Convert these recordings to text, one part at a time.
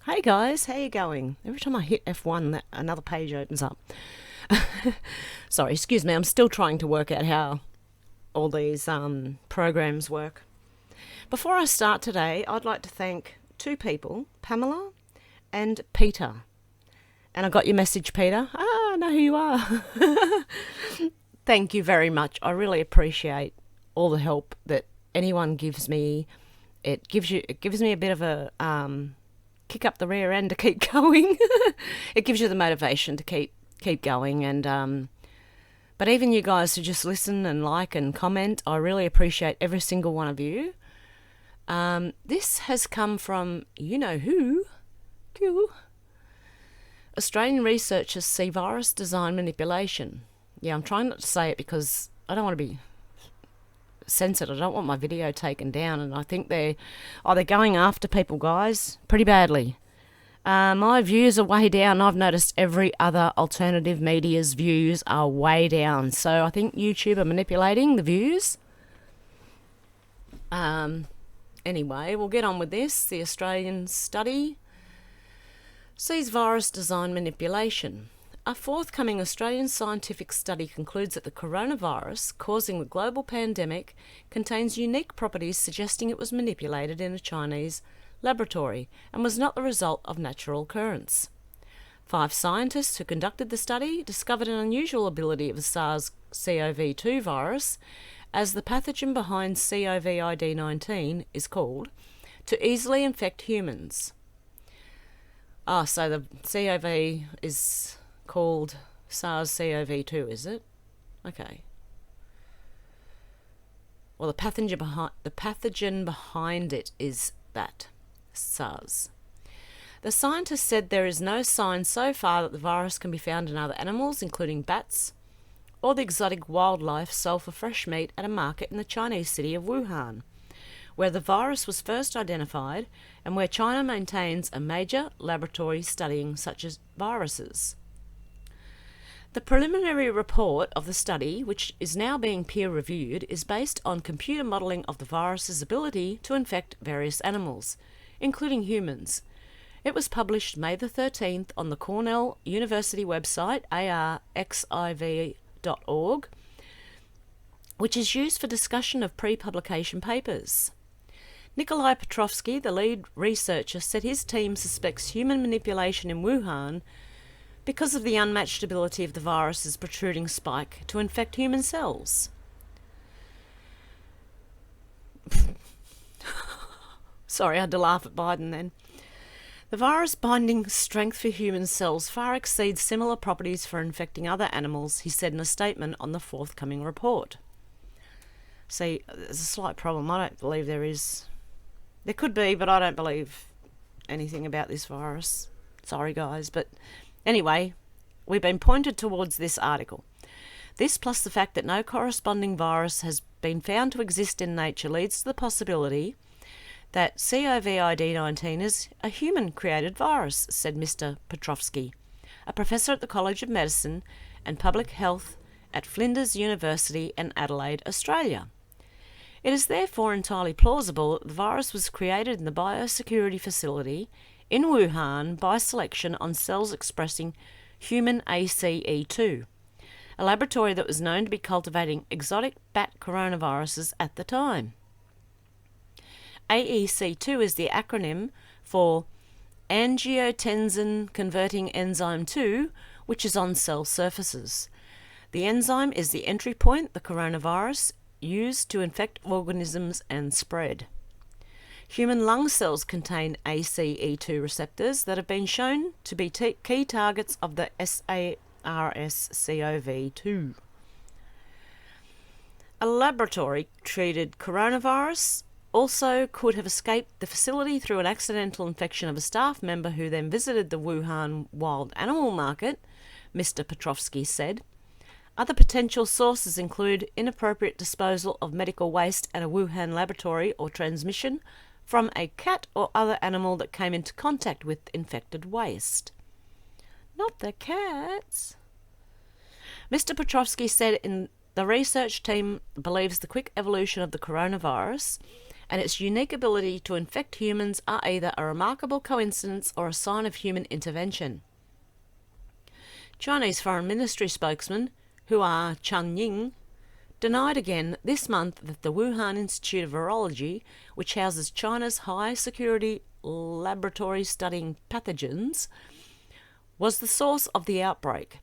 Hey guys, how you going? Every time I hit F1, another page opens up. Sorry, excuse me. I'm still trying to work out how all these programs work. Before I start today, I'd like to thank two people, Pamela and Peter. And I got your message, Peter. I know who you are. Thank you very much. I really appreciate all the help that anyone gives me. It gives me a bit of a kick up the rear end to keep going. It gives you the motivation to keep going. And but even you guys who just listen and like and comment, I really appreciate every single one of you. This has come from you know who. Australian researchers see virus design manipulation. Yeah, I'm trying not to say it because I don't want to be censored. I don't want my video taken down, and I think they're going after people, guys, pretty badly. My views are way down. I've noticed every other alternative media's views are way down. So I think YouTube are manipulating the views. Anyway, we'll get on with this. The Australian study sees virus design manipulation. A forthcoming Australian scientific study concludes that the coronavirus causing the global pandemic contains unique properties suggesting it was manipulated in a Chinese laboratory and was not the result of natural occurrence. 5 scientists who conducted the study discovered an unusual ability of the SARS-CoV-2 virus, as the pathogen behind COVID-19 is called, to easily infect humans. So the CoV is called SARS-CoV-2, is it? Okay. Well, the pathogen behind it is that SARS. The scientists said there is no sign so far that the virus can be found in other animals, including bats, or the exotic wildlife sold for fresh meat at a market in the Chinese city of Wuhan, where the virus was first identified and where China maintains a major laboratory studying such as viruses. The preliminary report of the study, which is now being peer-reviewed, is based on computer modelling of the virus's ability to infect various animals, including humans. It was published May the 13th on the Cornell University website, arxiv.org, which is used for discussion of pre-publication papers. Nikolai Petrovsky, the lead researcher, said his team suspects human manipulation in Wuhan because of the unmatched ability of the virus's protruding spike to infect human cells. Sorry, I had to laugh at Biden then. The virus binding strength for human cells far exceeds similar properties for infecting other animals, he said in a statement on the forthcoming report. See, there's a slight problem. I don't believe there is. There could be, but I don't believe anything about this virus. Sorry, guys, but anyway, we've been pointed towards this article. This, plus the fact that no corresponding virus has been found to exist in nature, leads to the possibility that COVID-19 is a human-created virus, said Mr. Petrovsky, a professor at the College of Medicine and Public Health at Flinders University in Adelaide, Australia. It is therefore entirely plausible that the virus was created in the biosecurity facility in Wuhan by selection on cells expressing human ACE2, a laboratory that was known to be cultivating exotic bat coronaviruses at the time. AEC2 is the acronym for angiotensin converting enzyme 2, which is on cell surfaces. The enzyme is the entry point the coronavirus used to infect organisms and spread. Human lung cells contain ACE2 receptors that have been shown to be key targets of the SARS-CoV-2. A laboratory-treated coronavirus also could have escaped the facility through an accidental infection of a staff member who then visited the Wuhan wild animal market, Mr. Petrovsky said. Other potential sources include inappropriate disposal of medical waste at a Wuhan laboratory or transmission from a cat or other animal that came into contact with infected waste. Not the cats. Mr. Petrovsky said the research team believes the quick evolution of the coronavirus and its unique ability to infect humans are either a remarkable coincidence or a sign of human intervention. Chinese Foreign Ministry spokesman Hua Chunying denied again this month that the Wuhan Institute of Virology, which houses China's high-security laboratory studying pathogens, was the source of the outbreak.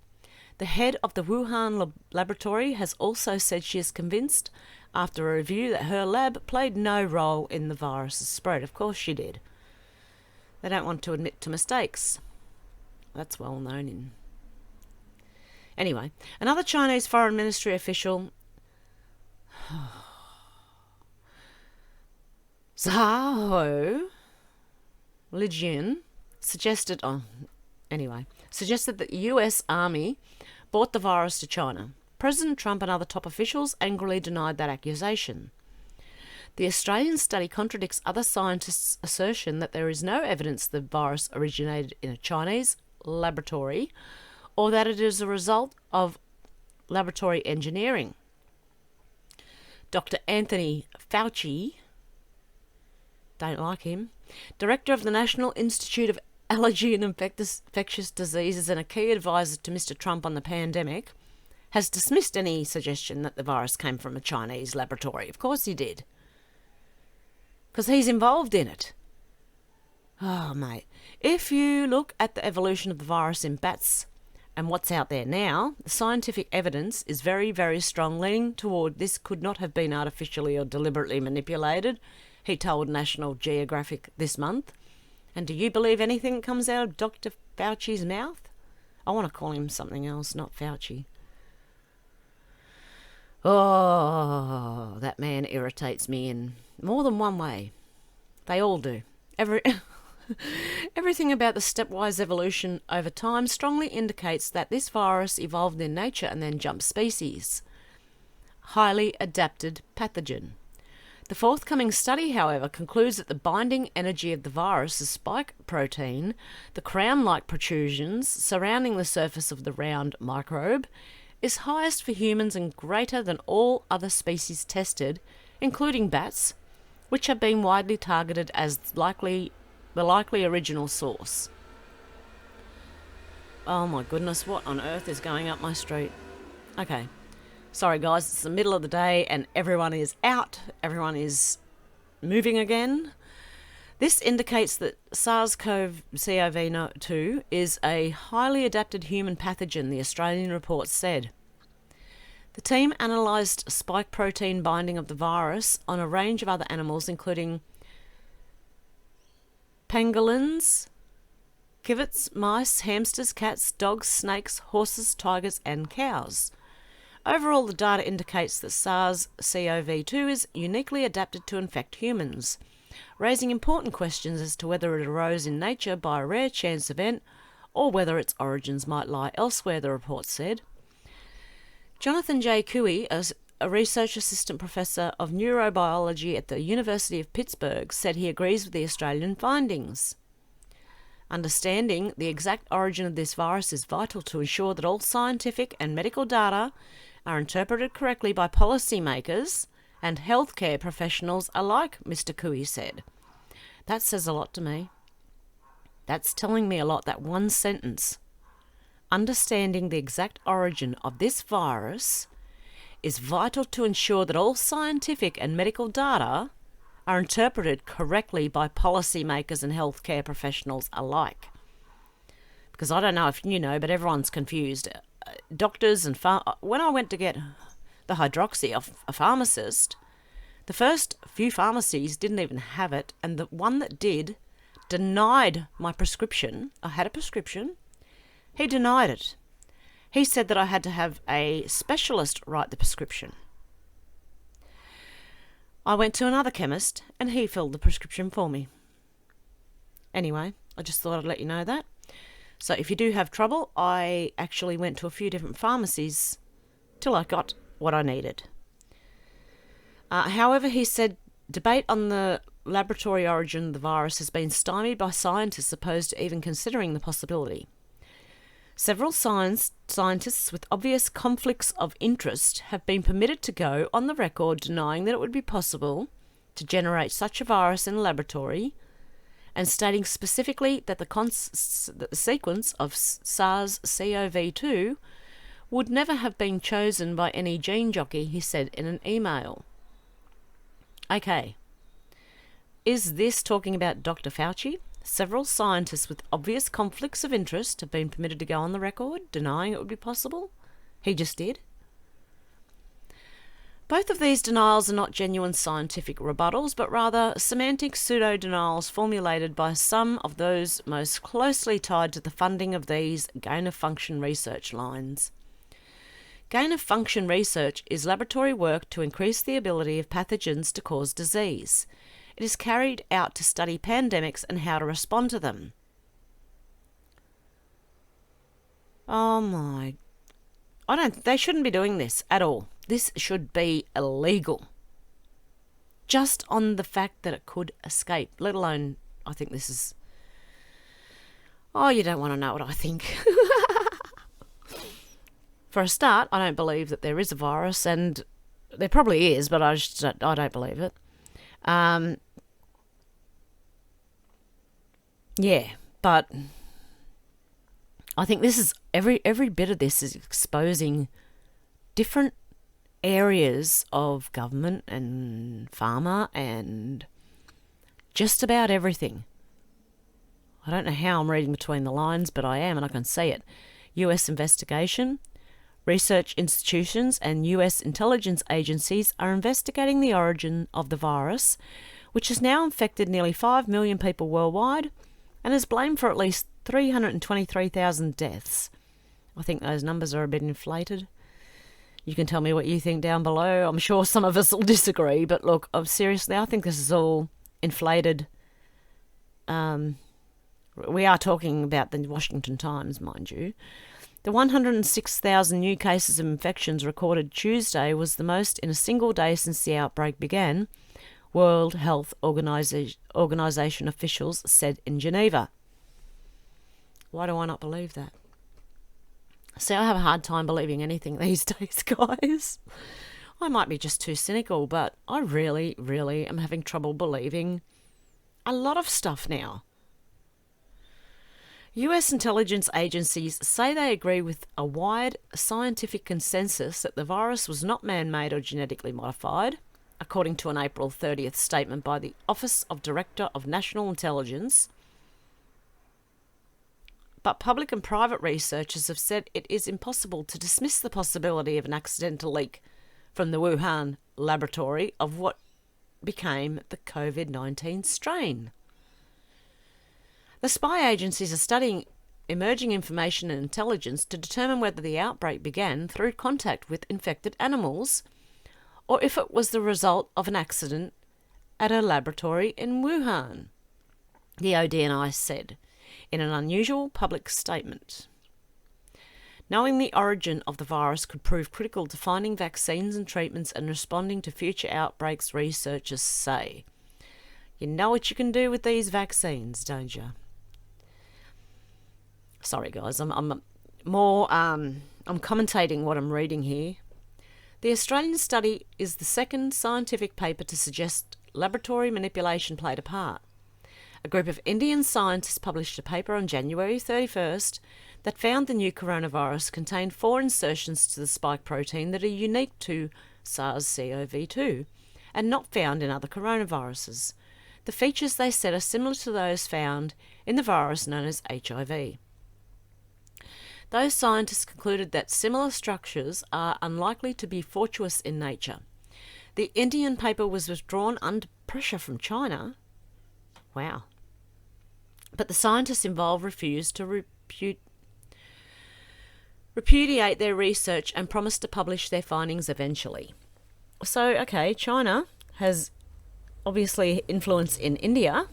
The head of the Wuhan laboratory has also said she is convinced, after a review, that her lab played no role in the virus's spread. Of course she did. They don't want to admit to mistakes. That's well known in... Anyway, another Chinese Foreign Ministry official, Zhao Lijian, suggested that the US Army brought the virus to China. President Trump and other top officials angrily denied that accusation. The Australian study contradicts other scientists' assertion that there is no evidence the virus originated in a Chinese laboratory or that it is a result of laboratory engineering. Dr. Anthony Fauci, don't like him, director of the National Institute of Allergy and Infectious Diseases and a key advisor to Mr. Trump on the pandemic, has dismissed any suggestion that the virus came from a Chinese laboratory. Of course he did. Because he's involved in it. Oh, mate. If you look at the evolution of the virus in bats and what's out there now, the scientific evidence is very, very strong, leaning toward this could not have been artificially or deliberately manipulated, he told National Geographic this month. And do you believe anything that comes out of Dr. Fauci's mouth? I want to call him something else, not Fauci. Oh, that man irritates me in more than one way. They all do. Everything about the stepwise evolution over time strongly indicates that this virus evolved in nature and then jumped species. Highly adapted pathogen. The forthcoming study, however, concludes that the binding energy of the virus's spike protein, the crown-like protrusions surrounding the surface of the round microbe, is highest for humans and greater than all other species tested, including bats, which have been widely targeted as the likely original source. Oh my goodness, what on earth is going up my street? Okay. Sorry guys, it's the middle of the day and everyone is out. Everyone moving again. This indicates that SARS-CoV-2 is a highly adapted human pathogen, the Australian report said. The team analysed spike protein binding of the virus on a range of other animals, including pangolins, civets, mice, hamsters, cats, dogs, snakes, horses, tigers, and cows. Overall, the data indicates that SARS-CoV-2 is uniquely adapted to infect humans, raising important questions as to whether it arose in nature by a rare chance event or whether its origins might lie elsewhere, the report said. Jonathan J. Cooey, a research assistant professor of neurobiology at the University of Pittsburgh, said he agrees with the Australian findings. Understanding the exact origin of this virus is vital to ensure that all scientific and medical data are interpreted correctly by policymakers and healthcare professionals alike, Mr. Cooey said. That says a lot to me. That's telling me a lot, that one sentence. Understanding the exact origin of this virus is vital to ensure that all scientific and medical data are interpreted correctly by policymakers and healthcare professionals alike. Because I don't know if you know, but everyone's confused. Doctors and when I went to get the hydroxy off a pharmacist, the first few pharmacies didn't even have it, and the one that did denied my prescription. I had a prescription. He denied it. He said that I had to have a specialist write the prescription. I went to another chemist and he filled the prescription for me. Anyway, I just thought I'd let you know that. So if you do have trouble, I actually went to a few different pharmacies till I got what I needed. However, he said debate on the laboratory origin of the virus has been stymied by scientists opposed to even considering the possibility. Several scientists with obvious conflicts of interest have been permitted to go on the record denying that it would be possible to generate such a virus in a laboratory, and stating specifically that the sequence of SARS-CoV-2 would never have been chosen by any gene jockey, he said in an email. Okay. Is this talking about Dr. Fauci? Several scientists with obvious conflicts of interest have been permitted to go on the record denying it would be possible. He just did. Both of these denials are not genuine scientific rebuttals, but rather semantic pseudo-denials formulated by some of those most closely tied to the funding of these gain-of-function research lines. Gain-of-function research is laboratory work to increase the ability of pathogens to cause disease. It is carried out to study pandemics and how to respond to them. Oh my... They shouldn't be doing this at all. This should be illegal. Just on the fact that it could escape, let alone, I think this is... Oh, you don't want to know what I think. For a start, I don't believe that there is a virus, and there probably is, but I don't believe it. Yeah, but I think this is every bit of this is exposing different areas of government and pharma and just about everything. I don't know how I'm reading between the lines, but I am, and I can see it. US investigation. Research institutions and US intelligence agencies are investigating the origin of the virus, which has now infected nearly 5 million people worldwide and is blamed for at least 323,000 deaths. I think those numbers are a bit inflated. You can tell me what you think down below. I'm sure some of us will disagree, but look, seriously, I think this is all inflated. We are talking about the Washington Times, mind you. The 106,000 new cases of infections recorded Tuesday was the most in a single day since the outbreak began, World Health Organization officials said in Geneva. Why do I not believe that? See, I have a hard time believing anything these days, guys. I might be just too cynical, but I really, really am having trouble believing a lot of stuff now. US intelligence agencies say they agree with a wide scientific consensus that the virus was not man-made or genetically modified, according to an April 30th statement by the Office of Director of National Intelligence. But public and private researchers have said it is impossible to dismiss the possibility of an accidental leak from the Wuhan laboratory of what became the COVID-19 strain. The spy agencies are studying emerging information and intelligence to determine whether the outbreak began through contact with infected animals or if it was the result of an accident at a laboratory in Wuhan, the ODNI said in an unusual public statement. Knowing the origin of the virus could prove critical to finding vaccines and treatments and responding to future outbreaks, researchers say. You know what you can do with these vaccines, don't you? Sorry, guys, I'm commentating what I'm reading here. The Australian study is the second scientific paper to suggest laboratory manipulation played a part. A group of Indian scientists published a paper on January 31st that found the new coronavirus contained 4 insertions to the spike protein that are unique to SARS-CoV-2 and not found in other coronaviruses. The features, they said, are similar to those found in the virus known as HIV. Those scientists concluded that similar structures are unlikely to be fortuitous in nature. The Indian paper was withdrawn under pressure from China. Wow. But the scientists involved refused to repudiate their research and promised to publish their findings eventually. So, okay, China has obviously influence in India.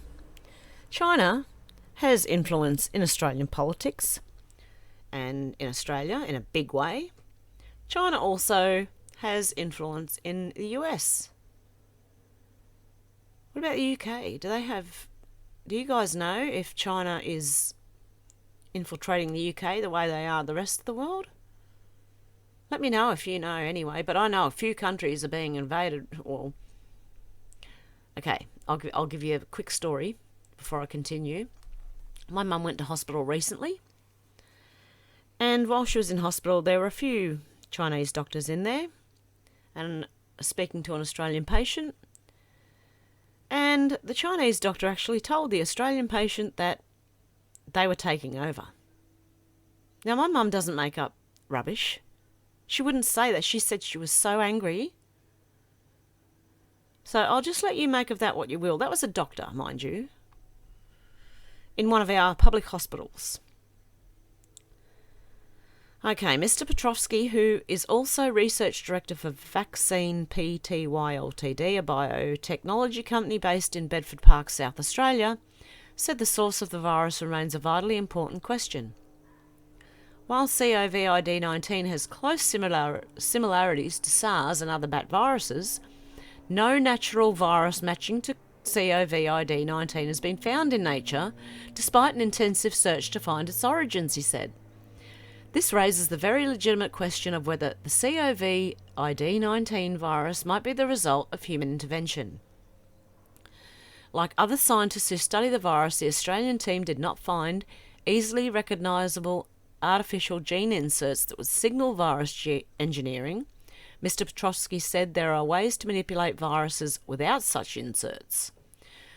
China has influence in Australian politics and in Australia in a big way. China also has influence in the US. What about the UK? Do you guys know if China is infiltrating the UK the way they are the rest of the world? Let me know if you know anyway, but I know a few countries are being invaded, or Okay, I'll give you a quick story before I continue. My mum went to hospital recently, and while she was in hospital, there were a few Chinese doctors in there, and speaking to an Australian patient. And the Chinese doctor actually told the Australian patient that they were taking over. Now, my mum doesn't make up rubbish. She wouldn't say that. She said she was so angry. So I'll just let you make of that what you will. That was a doctor, mind you, in one of our public hospitals. Okay, Mr. Petrovsky, who is also Research Director for Vaccine Pty Ltd, a biotechnology company based in Bedford Park, South Australia, said the source of the virus remains a vitally important question. While COVID-19 has close similarities to SARS and other bat viruses, no natural virus matching to COVID-19 has been found in nature, despite an intensive search to find its origins, he said. This raises the very legitimate question of whether the COVID-19 virus might be the result of human intervention. Like other scientists who study the virus, the Australian team did not find easily recognisable artificial gene inserts that would signal virus engineering. Mr. Petrovsky said there are ways to manipulate viruses without such inserts.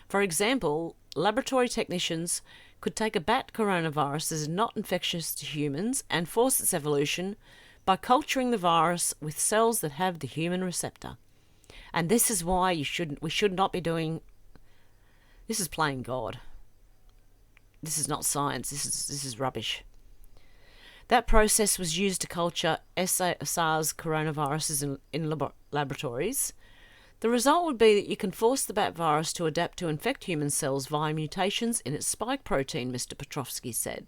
For example, laboratory technicians could take a bat coronavirus that is not infectious to humans and force its evolution by culturing the virus with cells that have the human receptor. And this is why we should not be doing. This is playing God. This is not science. This is rubbish. That process was used to culture SARS coronaviruses in laboratories. The result would be that you can force the bat virus to adapt to infect human cells via mutations in its spike protein, Mr. Petrovsky said.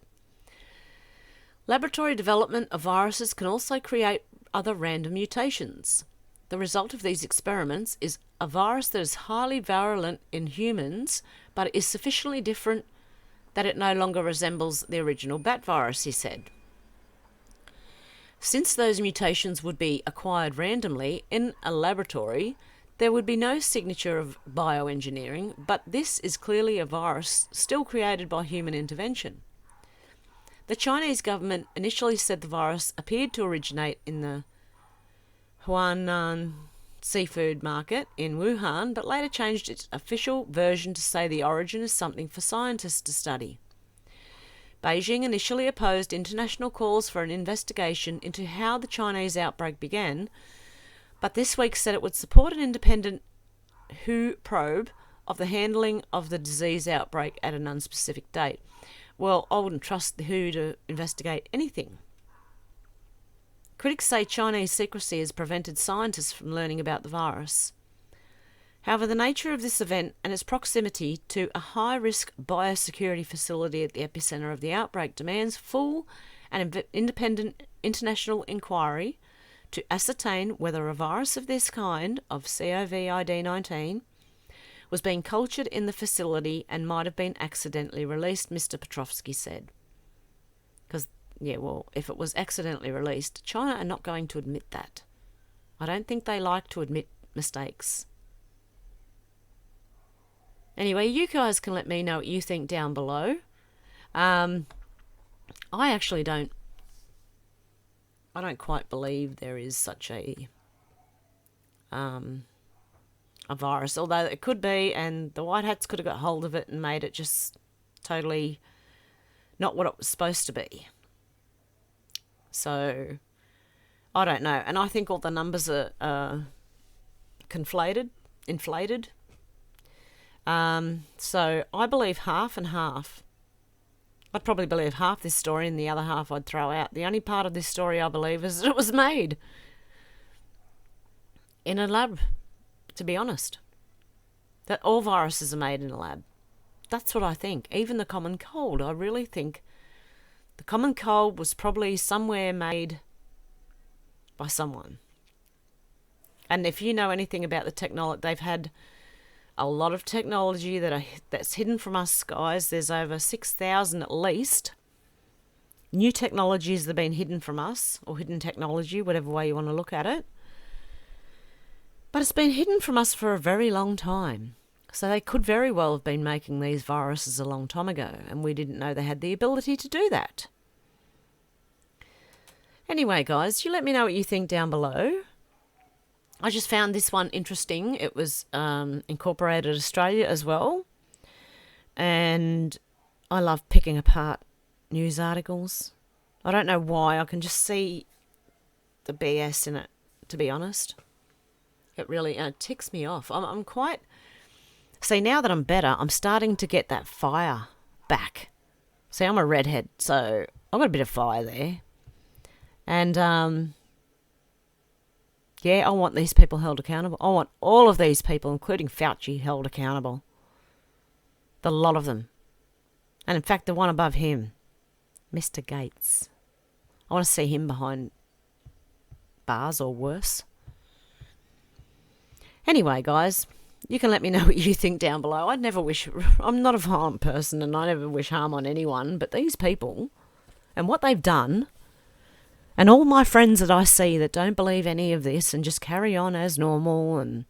Laboratory development of viruses can also create other random mutations. The result of these experiments is a virus that is highly virulent in humans, but is sufficiently different that it no longer resembles the original bat virus, he said. Since those mutations would be acquired randomly in a laboratory, there would be no signature of bioengineering, but this is clearly a virus still created by human intervention. The Chinese government initially said the virus appeared to originate in the Huanan seafood market in Wuhan, but later changed its official version to say the origin is something for scientists to study. Beijing initially opposed international calls for an investigation into how the Chinese outbreak began, but this week said it would support an independent WHO probe of the handling of the disease outbreak at an unspecific date. Well, I wouldn't trust the WHO to investigate anything. Critics say Chinese secrecy has prevented scientists from learning about the virus. However, the nature of this event and its proximity to a high-risk biosecurity facility at the epicentre of the outbreak demands full and independent international inquiry to ascertain whether a virus of this kind, of COVID-19, was being cultured in the facility and might have been accidentally released, Mr. Petrovsky said. Because, if it was accidentally released, China are not going to admit that. I don't think they like to admit mistakes. Anyway, you guys can let me know what you think down below. I actually don't quite believe there is such a virus, although it could be, and the White Hats could have got hold of it and made it just totally not what it was supposed to be. So, I don't know. And I think all the numbers are inflated. So I believe half and half. I'd probably believe half this story and the other half I'd throw out. The only part of this story I believe is that it was made in a lab, to be honest. That all viruses are made in a lab. That's what I think. Even the common cold. I really think the common cold was probably somewhere made by someone. And if you know anything about the technology, they've had a lot of technology that's hidden from us, guys. There's over 6,000 at least new technologies that have been hidden from us, or hidden technology, whatever way you want to look at it. But it's been hidden from us for a very long time. So they could very well have been making these viruses a long time ago, and we didn't know they had the ability to do that. Anyway, guys, you let me know what you think down below. I just found this one interesting. It was Incorporated Australia as well. And I love picking apart news articles. I don't know why. I can just see the BS in it, to be honest. It really ticks me off. I'm quite... See, now that I'm better, I'm starting to get that fire back. See, I'm a redhead, so I've got a bit of fire there. And, yeah, I want these people held accountable. I want all of these people, including Fauci, held accountable. The lot of them. And in fact, the one above him, Mr. Gates. I want to see him behind bars or worse. Anyway, guys, you can let me know what you think down below. I'm not a violent person and I never wish harm on anyone, but these people and what they've done, and all my friends that I see that don't believe any of this and just carry on as normal and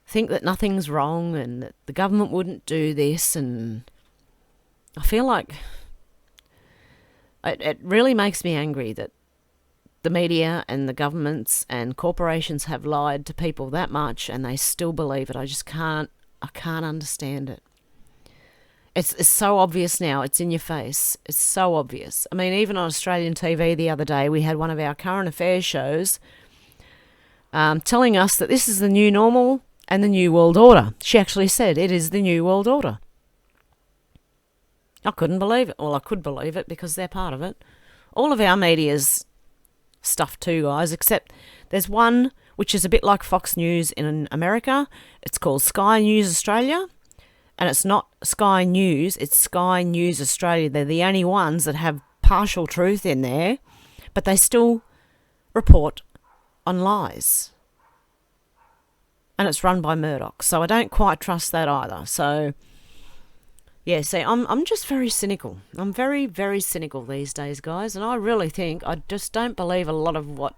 think that nothing's wrong and that the government wouldn't do this, and I feel like it really makes me angry that the media and the governments and corporations have lied to people that much and they still believe it. I can't understand it. It's so obvious now. It's in your face. It's so obvious. I mean, even on Australian TV the other day, we had one of our current affairs shows telling us that this is the new normal and the new world order. She actually said it is the new world order. I couldn't believe it. Well, I could believe it because they're part of it. All of our media's stuff too, guys, except there's one which is a bit like Fox News in America. It's called Sky News Australia, and it's not Sky News, it's Sky News Australia. They're the only ones that have partial truth in there, but they still report on lies. And it's run by Murdoch, so I don't quite trust that either. So yeah, see, I'm just very cynical. I'm very, very cynical these days, guys, and I really think I just don't believe a lot of what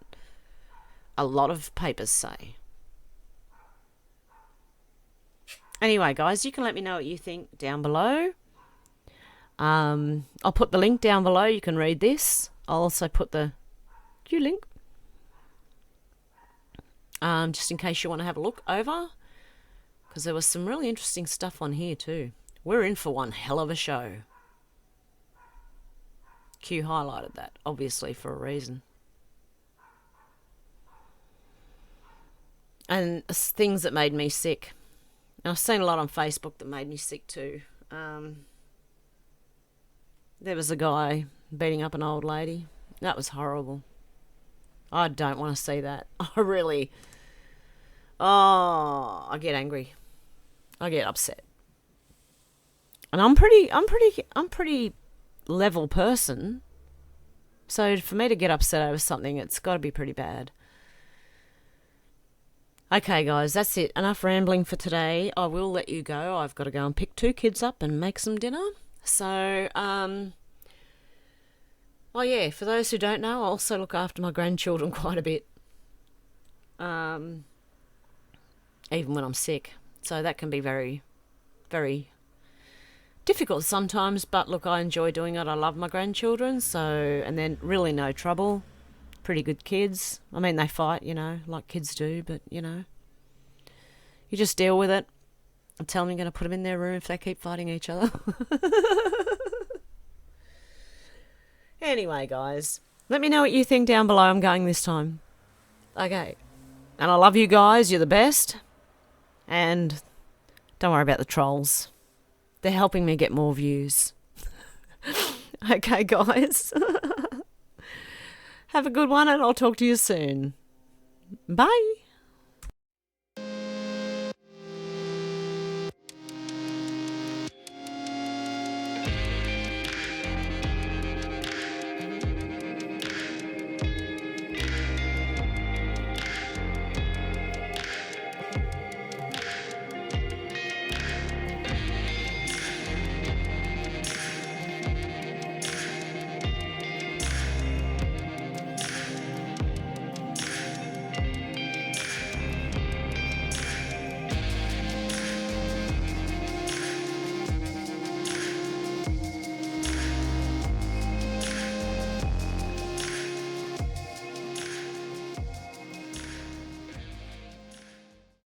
a lot of papers say. Anyway, guys, you can let me know what you think down below. I'll put the link down below. You can read this. I'll also put the link, just in case you want to have a look over, because there was some really interesting stuff on here too. We're in for one hell of a show. Q highlighted that, obviously, for a reason. And things that made me sick. And I've seen a lot on Facebook that made me sick too. There was a guy beating up an old lady. That was horrible. I don't want to see that. I get angry. I get upset. And I'm pretty level person. So for me to get upset over something, it's got to be pretty bad. Okay, guys, that's it. Enough rambling for today. I will let you go. I've got to go and pick 2 kids up and make some dinner. So, oh yeah, for those who don't know, I also look after my grandchildren quite a bit. Even when I'm sick. So that can be very, very difficult sometimes, but look, I enjoy doing it. I love my grandchildren, so, and they're really no trouble. Pretty good kids. I mean, they fight, like kids do, but, you just deal with it and tell them you're going to put them in their room if they keep fighting each other. Anyway, guys, let me know what you think down below. I'm going this time. Okay. And I love you guys. You're the best. And don't worry about the trolls. They're helping me get more views. Okay, guys. Have a good one, and I'll talk to you soon. Bye.